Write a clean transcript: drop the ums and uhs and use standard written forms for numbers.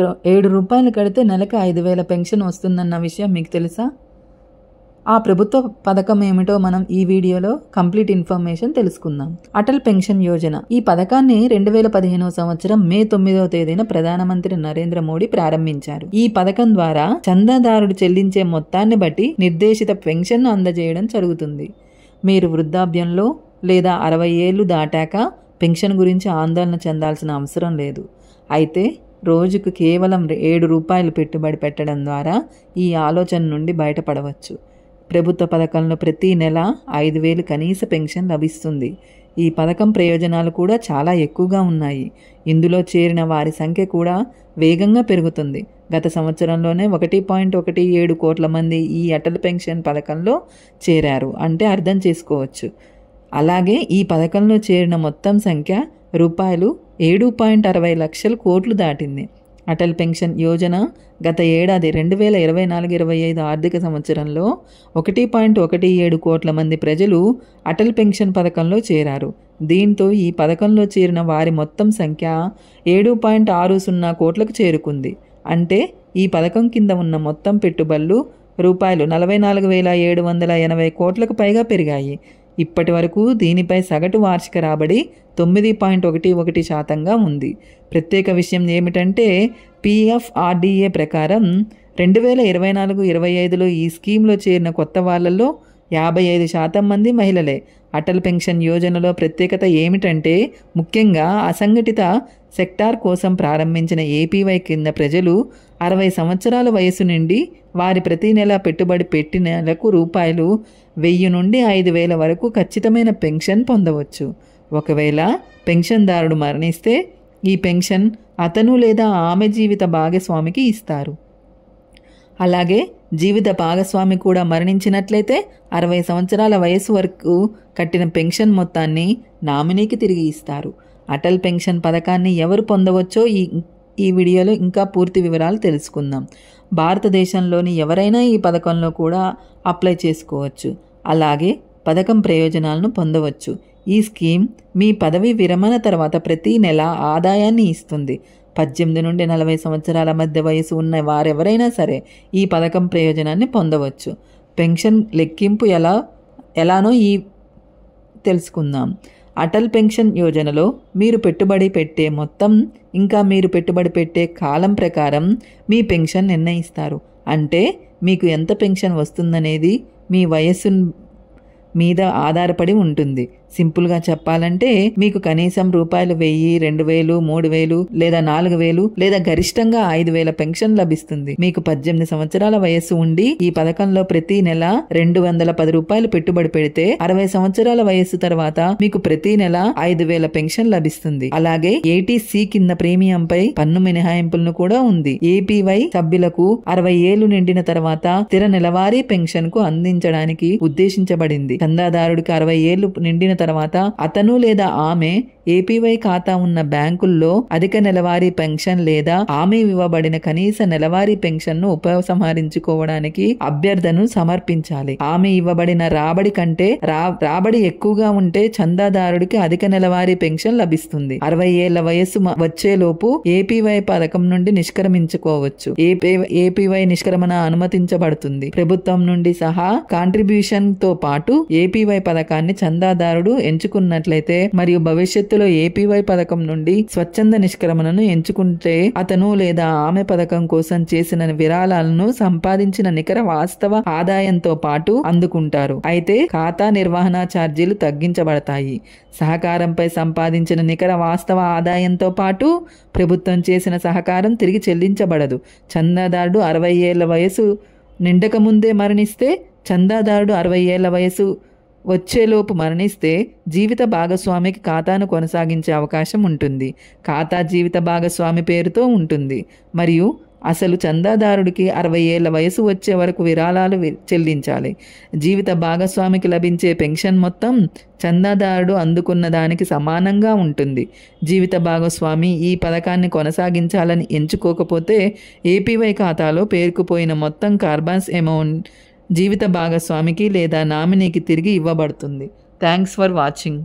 రూ. 7 కడితే నెలకు 5,000 పెన్షన్ వస్తుందన్న విషయం మీకు తెలుసా? ఆ ప్రభుత్వ పథకం ఏమిటో మనం ఈ వీడియోలో కంప్లీట్ ఇన్ఫర్మేషన్ తెలుసుకుందాం. అటల్ పెన్షన్ యోజన. ఈ పథకాన్ని 2015 సంవత్సరం మే 9వ తేదీన ప్రధానమంత్రి నరేంద్ర మోడీ ప్రారంభించారు. ఈ పథకం ద్వారా చందాదారుడు చెల్లించే మొత్తాన్ని బట్టి నిర్దేశిత పెన్షన్ అందజేయడం జరుగుతుంది. మీరు వృద్ధాప్యంలో లేదా 60 ఏళ్లు దాటాక పెన్షన్ గురించి ఆందోళన చెందాల్సిన అవసరం లేదు. అయితే రోజుకు కేవలం రూ. 7 పెట్టుబడి పెట్టడం ద్వారా ఈ ఆలోచన నుండి బయటపడవచ్చు. ప్రభుత్వ పథకంలో ప్రతి నెల 5,000 కనీస పెన్షన్ లభిస్తుంది. ఈ పథకం ప్రయోజనాలు కూడా చాలా ఎక్కువగా ఉన్నాయి. ఇందులో చేరిన వారి సంఖ్య కూడా వేగంగా పెరుగుతుంది. గత సంవత్సరంలోనే 1.17 కోట్ల మంది ఈ అటల్ పెన్షన్ పథకంలో చేరారు అంటే అర్థం చేసుకోవచ్చు. అలాగే ఈ పథకంలో చేరిన మొత్తం సంఖ్య రూపాయలు 7.60 లక్షల కోట్లు దాటింది. అటల్ పెన్షన్ యోజన గత ఏడాది 2024-25 ఆర్థిక సంవత్సరంలో 1.17 కోట్ల మంది ప్రజలు అటల్ పెన్షన్ పథకంలో చేరారు. దీంతో ఈ పథకంలో చేరిన వారి మొత్తం సంఖ్య 7.60 కోట్లకు చేరుకుంది. అంటే ఈ పథకం కింద ఉన్న మొత్తం పెట్టుబడులు రూపాయలు 44,780 కోట్లకు పైగా పెరిగాయి. ఇప్పటి వరకు దీనిపై సగటు వార్షిక రాబడి 9.11% ఉంది. ప్రత్యేక విషయం ఏమిటంటే PFRDA ప్రకారం 2024-25లో ఈ స్కీమ్లో చేరిన కొత్త వాళ్ళల్లో 55% మంది మహిళలే. అటల్ పెన్షన్ యోజనలో ప్రత్యేకత ఏమిటంటే ముఖ్యంగా అసంఘటిత సెక్టార్ కోసం ప్రారంభించిన APY కింద ప్రజలు 60 సంవత్సరాల వయసు నుండి వారి ప్రతి నెల పెట్టుబడి పెట్టి నెలకు రూపాయలు 1,000 నుండి 5,000 వరకు ఖచ్చితమైన పెన్షన్ పొందవచ్చు. ఒకవేళ పెన్షన్దారుడు మరణిస్తే ఈ పెన్షన్ అతను లేదా ఆమె జీవిత భాగస్వామికి ఇస్తారు. అలాగే జీవిత భాగస్వామి కూడా మరణించినట్లయితే 60 సంవత్సరాల వయసు వరకు కట్టిన పెన్షన్ మొత్తాన్ని నామినీకి తిరిగి ఇస్తారు. అటల్ పెన్షన్ పథకాన్ని ఎవరు పొందవచ్చో ఈ వీడియోలో ఇంకా పూర్తి వివరాలు తెలుసుకుందాం. భారతదేశంలోని ఎవరైనా ఈ పథకంలో కూడా అప్లై చేసుకోవచ్చు. అలాగే పథకం ప్రయోజనాలను పొందవచ్చు. ఈ స్కీమ్ మీ పదవి విరమణ తర్వాత ప్రతి నెల ఆదాయాన్ని ఇస్తుంది. 18 నుండి 40 సంవత్సరాల మధ్య వయసు ఉన్న వారెవరైనా సరే ఈ పథకం ప్రయోజనాన్ని పొందవచ్చు. పెన్షన్ లెక్కింపు ఎలానో తెలుసుకుందాం. అటల్ పెన్షన్ యోజనలో మీరు పెట్టుబడి పెట్టే మొత్తం ఇంకా మీరు పెట్టుబడి పెట్టే కాలం ప్రకారం మీ పెన్షన్ నిర్ణయిస్తారు. అంటే మీకు ఎంత పెన్షన్ వస్తుందనేది మీ వయస్సు మీద ఆధారపడి ఉంటుంది. సింపుల్గా చెప్పాలంటే మీకు కనీసం రూపాయలు 1,000, 2,000, 3,000 లేదా 4,000 లేదా గరిష్టంగా 5,000 పెన్షన్ లభిస్తుంది. మీకు 18 సంవత్సరాల వయస్సు ఉండి ఈ పథకంలో ప్రతి నెల రూ. 210 పెట్టుబడి పెడితే 60 సంవత్సరాల వయస్సు తర్వాత మీకు ప్రతి నెల 5,000 పెన్షన్ లభిస్తుంది. అలాగే 80C కింద ప్రీమియంపై పన్ను మినహాయింపులను కూడా ఉంది. APY సభ్యులకు 60 ఏళ్లు నిండిన తర్వాత స్థిర నెలవారీ పెన్షన్ కు అందించడానికి ఉద్దేశించబడింది. చందాదారుడికి 60 ఏళ్లు నిండిన తర్వాత అతను లేదా ఆమె APY ఖాతా ఉన్న బ్యాంకుల్లో అధిక నెలవారీ పెన్షన్ లేదా ఆమె ఇవ్వబడిన కనీస నెలవారీ పెన్షన్ను ఉపసంహరించుకోవడానికి అభ్యర్థనను సమర్పించాలి. ఆమె ఇవ్వబడిన రాబడి కంటే రాబడి ఎక్కువగా ఉంటే చందాదారుడికి అధిక నెలవారీ పెన్షన్ లభిస్తుంది. 60 ఏళ్ల వయస్సు వచ్చేలోపు APY పథకం నుండి నిష్క్రమించుకోవచ్చు. APY నిష్క్రమణ అనుమతించబడుతుంది. ప్రభుత్వం నుండి సహా కాంట్రిబ్యూషన్ తో పాటు APY పథకాన్ని చందాదారుడు ఎంచుకున్నట్లయితే మరియు భవిష్యత్తులో APY పథకం నుండి స్వచ్ఛంద నిష్క్రమణను ఎంచుకుంటే అతను లేదా ఆమె పథకం కోసం చేసిన విరాళాలను సంపాదించిన నికర వాస్తవ ఆదాయంతో పాటు అందుకుంటారు. అయితే ఖాతా నిర్వహణ ఛార్జీలు తగ్గించబడతాయి. సహకారంపై సంపాదించిన నికర వాస్తవ ఆదాయంతో పాటు ప్రభుత్వం చేసిన సహకారం తిరిగి చెల్లించబడదు. చందాదారుడు 60 ఏళ్ల వయసు నిండకముందే మరణిస్తే చందాదారుడు 60 ఏళ్ల వయసు వచ్చేలోపు మరణిస్తే జీవిత భాగస్వామికి ఖాతాను కొనసాగించే అవకాశం ఉంటుంది. ఖాతా జీవిత భాగస్వామి పేరుతో ఉంటుంది మరియు అసలు చందాదారుడికి 60 ఏళ్ల వయసు వచ్చే వరకు విరాళాలు చెల్లించాలి. జీవిత భాగస్వామికి లభించే పెన్షన్ మొత్తం చందాదారుడు అందుకున్న దానికి సమానంగా ఉంటుంది. జీవిత భాగస్వామి ఈ పథకాన్ని కొనసాగించాలని ఎంచుకోకపోతే APY ఖాతాలో పేరుకుపోయిన మొత్తం కార్బన్స్ అమౌంట్ జీవిత భాగస్వామికి లేదా నామినీకి తిరిగి ఇవ్వబడుతుంది. Thanks for watching.